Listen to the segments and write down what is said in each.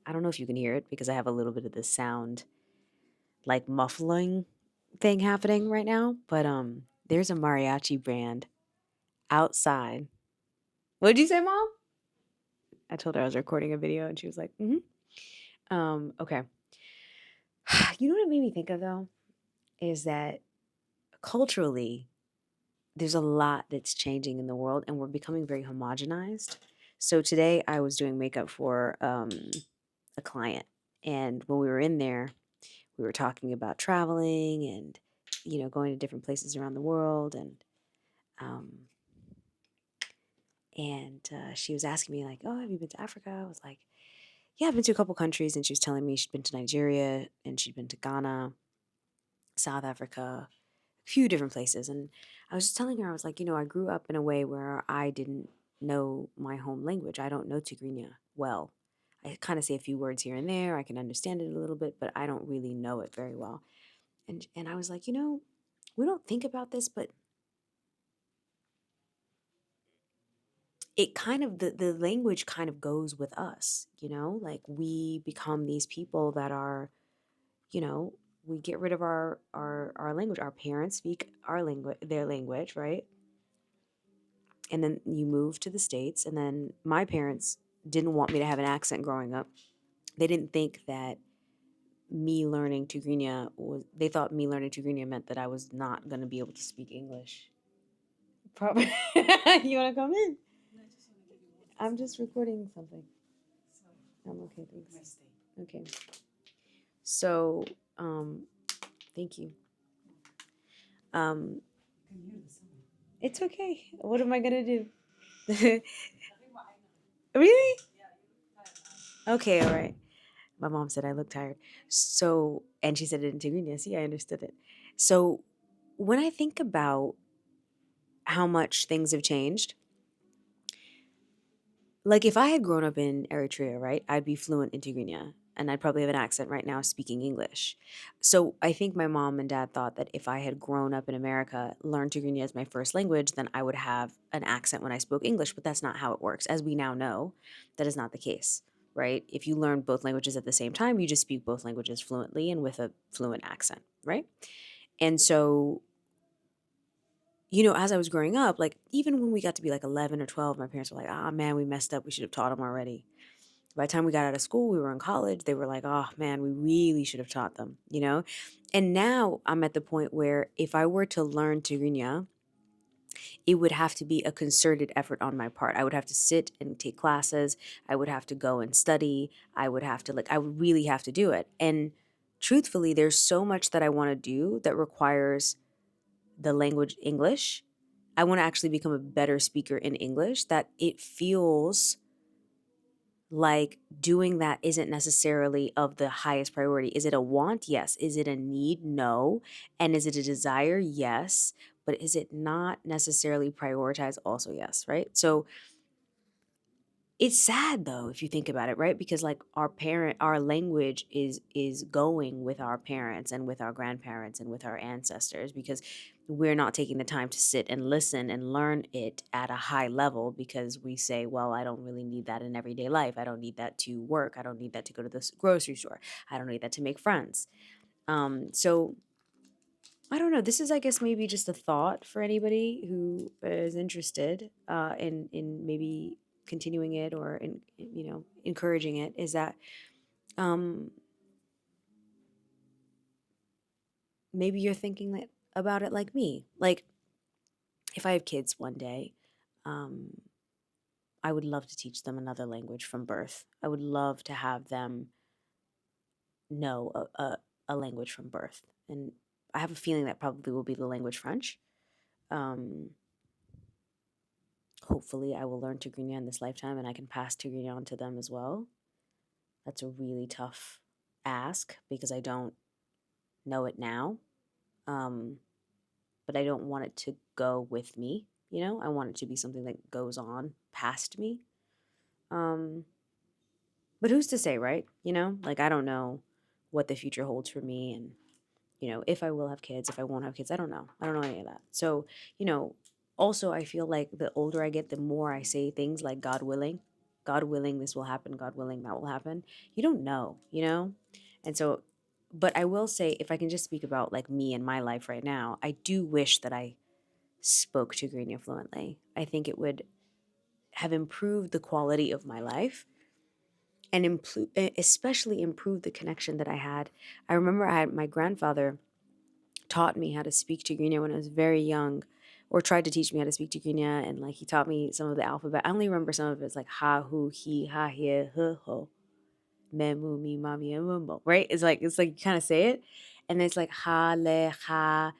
I don't know if you can hear it because I have a little bit of this sound like muffling thing happening right now, but there's a mariachi brand outside. What did you say, Mom? I told her I was recording a video and she was like, "Mm-hmm." Okay. You know what it made me think of though is that culturally there's a lot that's changing in the world and we're becoming very homogenized. So today I was doing makeup for a client, and when we were in there, we were talking about traveling and going to different places around the world, um, and she was asking me like, "Oh, have you been to Africa?" I was like, "Yeah, I've been to a couple countries," and she was telling me she'd been to Nigeria and she'd been to Ghana, South Africa, a few different places. And I was just telling her, I was like, I grew up in a way where I didn't know my home language. I don't know tigrinya well. I kind of say a few words here and there. I can understand it a little bit, but I don't really know it very well. And I was like, we don't think about this, but it kind of the language kind of goes with us, like we become these people that are, you know, we get rid of our language. Our parents speak our language, their language, right? And then you move to the States. And then my parents didn't want me to have an accent growing up. They didn't think that me learning Tigrinya was, they thought me learning Tigrinya meant that I was not going to be able to speak English. Probably. You want to come in? I'm just recording something. I'm okay, thanks. Okay. So, thank you. Um, it's okay. What am I going to do? Really? Okay, all right. My mom said I look tired. So, and she said it in Tigrinya. See, I understood it. So, when I think about how much things have changed, like if I had grown up in Eritrea, right, I'd be fluent in Tigrinya and I'd probably have an accent right now speaking English. So, I think my mom and dad thought that if I had grown up in America, learned Tigrinya as my first language, then I would have an accent when I spoke English. But that's not how it works. As we now know, that is not the case. Right? If you learn both languages at the same time, you just speak both languages fluently and with a fluent accent, right? And so, as I was growing up, like even when we got to be like 11 or 12, my parents were like, ah, man, we messed up. We should have taught them already. By the time we got out of school, we were in college. They were like, oh, man, we really should have taught them. And now I'm at the point where if I were to learn Tigrinya, it would have to be a concerted effort on my part. I would have to sit and take classes. I would have to go and study. I would really have to do it. And truthfully, there's so much that I want to do that requires the language English. I want to actually become a better speaker in English, that it feels like doing that isn't necessarily of the highest priority. Is it a want? Yes. Is it a need? No. And is it a desire? Yes. But is it not necessarily prioritized? Also, yes. Right. So it's sad though if you think about it, right? Because like our language is going with our parents and with our grandparents and with our ancestors, because we're not taking the time to sit and listen and learn it at a high level, because we say, well, I don't really need that in everyday life. I don't need that to work. I don't need that to go to the grocery store. I don't need that to make friends. So I don't know. This is, I guess, maybe just a thought for anybody who is interested in maybe continuing it or encouraging it. Is that um, maybe you're thinking about it like me. Like if I have kids one day, um, I would love to teach them another language from birth. I would love to have them know a language from birth, and I have a feeling that probably will be the language French. Um, Hopefully, I will learn Tigrinya in this lifetime and I can pass Tigrinya on to them as well. That's a really tough ask because I don't know it now. Um, but I don't want it to go with me. I want it to be something that goes on past me. Um, but who's to say, right? Like I don't know what the future holds for me, and if I will have kids, if I won't have kids, I don't know. I don't know any of that. So, you know, also I feel like the older I get, the more I say things like God willing, God willing, this will happen. God willing, that will happen. You don't know, you know? And so, but I will say, if I can just speak about like me and my life right now, I do wish that I spoke tigrinya fluently. I think it would have improved the quality of my life and especially improved the connection that I had. I remember my grandfather taught me how to speak tigrinya when I was very young, or tried to teach me how to speak tigrinya, and like he taught me some of the alphabet. I only remember some of it. It's like ha, hu, he, ha, he, huh, ho, me, mu, mi, ma, mi, mo. Right? It's like you kind of say it, and it's like ha, le, ha,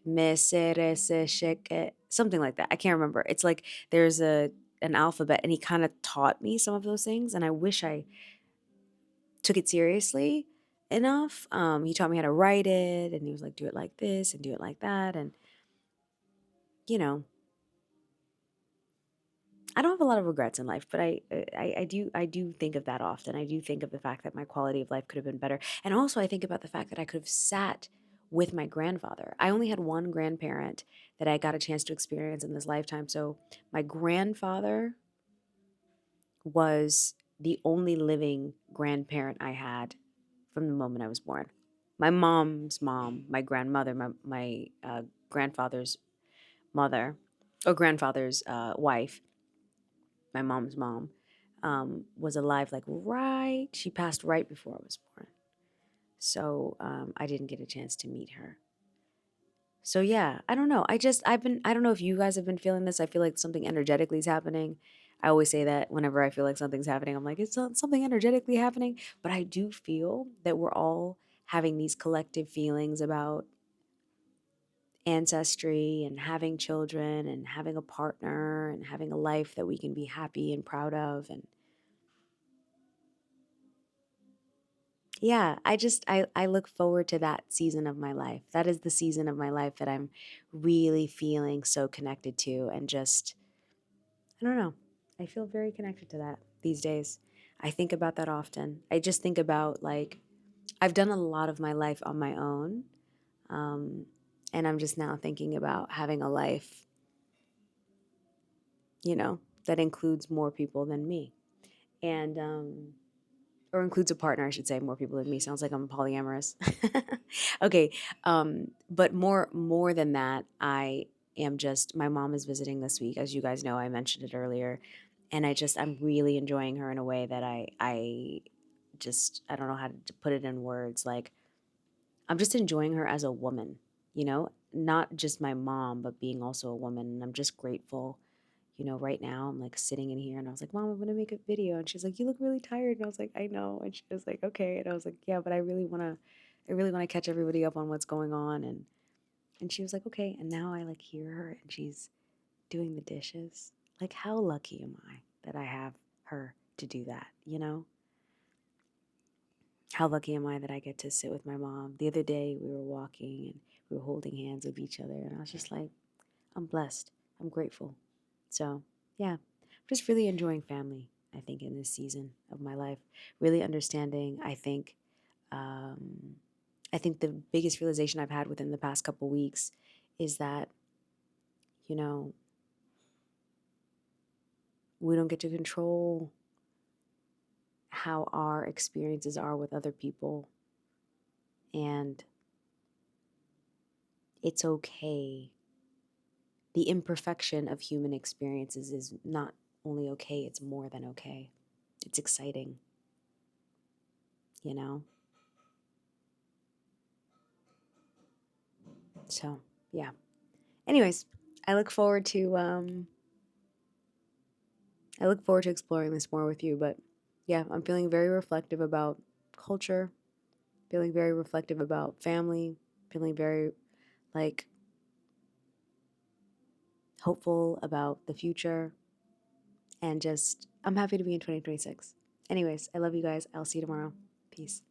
me, se, re, se, sheke, something like that. I can't remember. It's like there's an alphabet, and he kind of taught me some of those things, and I wish I took it seriously enough. He taught me how to write it, and he was like, do it like this and do it like that. And, you know, I don't have a lot of regrets in life, but I do think of that often. I do think of the fact that my quality of life could have been better. And also I think about the fact that I could have sat with my grandfather. I only had one grandparent that I got a chance to experience in this lifetime. So my grandfather was the only living grandparent I had from the moment I was born. My mom's mom, my grandmother, my grandfather's mother, or grandfather's wife, my mom's mom, was alive like right. She passed right before I was born, so I didn't get a chance to meet her. So yeah, I don't know. I don't know if you guys have been feeling this. I feel like something energetically is happening. I always say that whenever I feel like something's happening, I'm like, it's something energetically happening. But I do feel that we're all having these collective feelings about ancestry and having children and having a partner and having a life that we can be happy and proud of. And yeah, I look forward to that season of my life. That is the season of my life that I'm really feeling so connected to, and just I don't know. I feel very connected to that these days. I think about that often. I just think about like I've done a lot of my life on my own. Um, and I'm just now thinking about having a life, that includes more people than me. And or includes a partner, I should say. More people than me sounds like I'm polyamorous. Okay, but more than that, I am just my mom is visiting this week, as you guys know. I mentioned it earlier, and I'm really enjoying her in a way that I don't know how to put it in words. Like I'm just enjoying her as a woman, not just my mom, but being also a woman, and I'm just grateful. Right now I'm like sitting in here and I was like, Mom, I'm going to make a video. And she's like, you look really tired. And I was like, I know. And she was like, okay. And I was like, yeah, but I really want to catch everybody up on what's going on. And she was like, okay. And now I like hear her and she's doing the dishes. Like, how lucky am I that I have her to do that? How lucky am I that I get to sit with my mom? The other day we were walking and we were holding hands with each other. And I was just like, I'm blessed. I'm grateful. So, yeah, I'm just really enjoying family, I think, in this season of my life. Really understanding, I think the biggest realization I've had within the past couple weeks is that, you know, we don't get to control how our experiences are with other people. And it's okay. The imperfection of human experiences is not only okay, it's more than okay. It's exciting, you know? So, yeah. Anyways, I look forward to exploring this more with you, but yeah, I'm feeling very reflective about culture, feeling very reflective about family, feeling very like hopeful about the future, and just I'm happy to be in 2026. Anyways, I love you guys. I'll see you tomorrow. Peace.